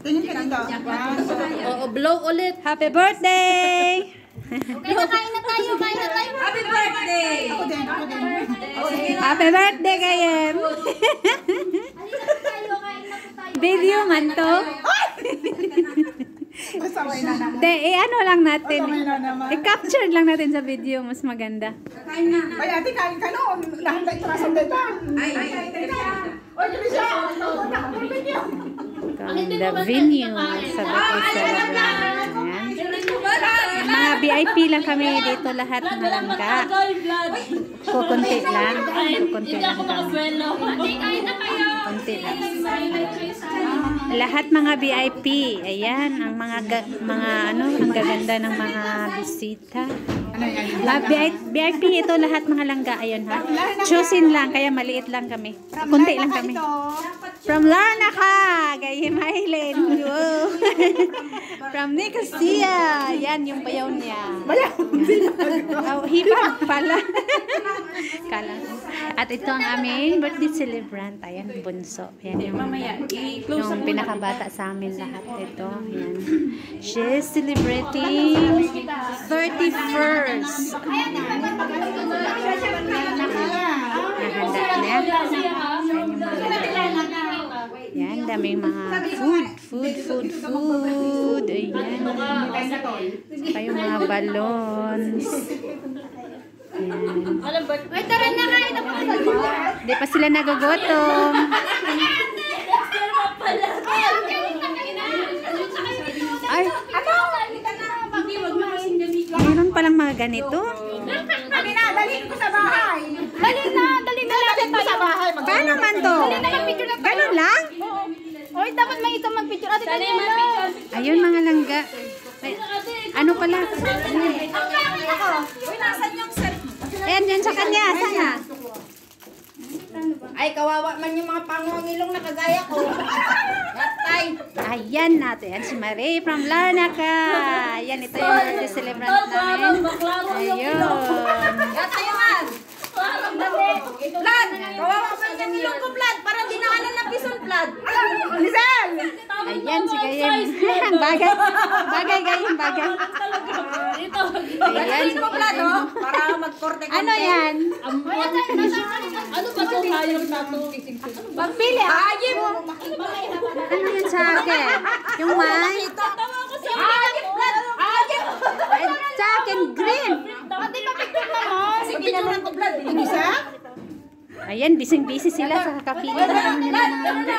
Tingin ka dito. Oo, blow ulit. Happy birthday! Okay, kain na tayo. Happy birthday! Ako din. Happy birthday, Kayem! Video man to. Masaway na naman. De, ano lang natin. Masaway na naman. I-capture lang natin sa video. Mas maganda. Kain na. Ay, ate, kain ka noon. Lahat na itrasang dito. Ay. Oy, dali siya. The venue sa birthday celebration. Ayan. Mga VIP lang kami dito lahat mga langga. Kukunti lang. Kukunti lang kami. Kunti lang. Lahat mga VIP. Ayan, ang mga ang gaganda ng mga bisita. VIP ito lahat mga langga. Ayun ha. Choosing lang, kaya maliit lang kami. Kunti lang kami. From Larnaca, kay Maylin. From Nicosia. Yan yung bayaw niya. Bayaw? Hipag pala. Kala. At ito ang aming birthday celebrant. Ayan, bunso. Ayan yung pinakabata sa amin lahat. Ito. Ayan. She's celebrating 31st. Nahanda niya. Yan, daming mga food. Ayan. Pa yung mga balloons. Ayan. Ay, tara na, kain na po. Hindi pa sila nagugutom. Ay, mayroon palang mga ganito. Kami na, dalhin ko sa bahay. Dali na tayo sa bahay. Paano man to? Ganun lang? Oy, dapat may ikaw magpicture. Ate, dali na. Ayun mga langga. Ay, ano pala? Ako. Uy, nasan yung cellphone? Ayan, yan sa kanya. Sana? Ay, kawawa man yung mga pangungilong na kagaya ko. Gatay. Ayan natin. Yan si Marie from Larnaca. Ayan, ito yung birthday celebrant namin. Ayun. Gatay man. Vlad, kawawa man yung ilong ko, Vlad. Parang dinaanan na pison, Vlad. Lizel! Ayan si Gayem. bagay. Bagay. Ayan si ko, Vlad, oh. Para magkorte ka. Ano yan? Ano ba ito hayop na ito? Pagpili. Ayip. Ano yan sa akin? Yung may? Ayip, Vlad. Ayip. Sa akin, green. Ate, mapicture na mo. Sige, picture ko, Vlad. Isa? Ayan, busy sila sa kakapili naman nila ng langga.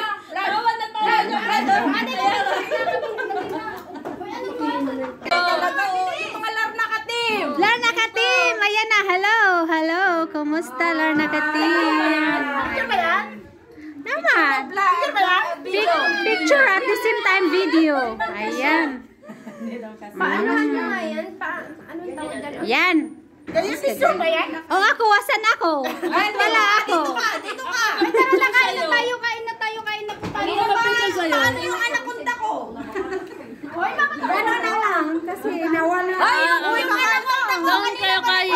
Mga Larnaca team. Larnaca team! Ayan na, hello. Kumusta Larnaca team? Picture ba yan? Naman. Picture ba yan? Picture at the same time video. Ayan. Paano nyo nga yan? Anong tawag dyan? Yan. Kaya picture ba yan? Oh, ako, wasan ako? Wala ako. Dito ka. Ay, tara na, kain na po tayo. Ano yung anaconda ko? Oy, Ano na lang, kasi nawala. Ay, uy, mga anaconda ko. Doon kayo kay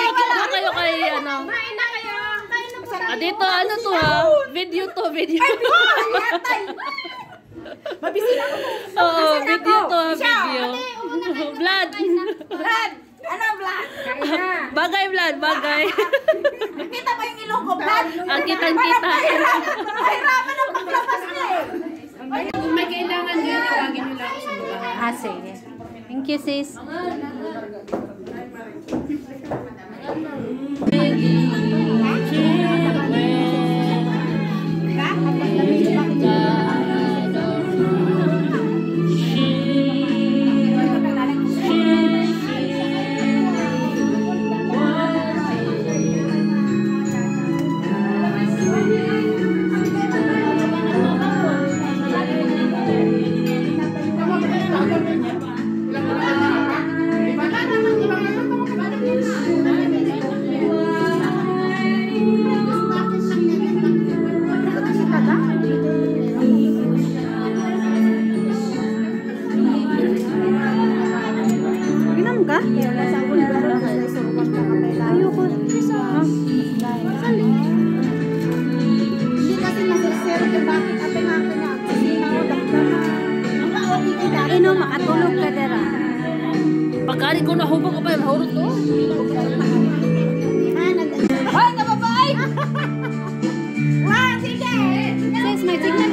ano. Kain na kayo. Kain na po tayo. Dito ano to ha? Video to, video. Mabisila ko. Oo, video to, video. Vlad. Vlad. Ano, Vlad? Bagay, Vlad, bagay. Kita ba yung ilong ko, Vlad? Ang kitang-kita. Mahirapan ang paglabas niya eh. Kung may kailangan din, tawagin nyo lang sa baba. Sige. Thank you, sis. makatulog ka dara. Pagkari ko nahubog ko pa yung mahurot to. Hoy, kababay! Sis, may signal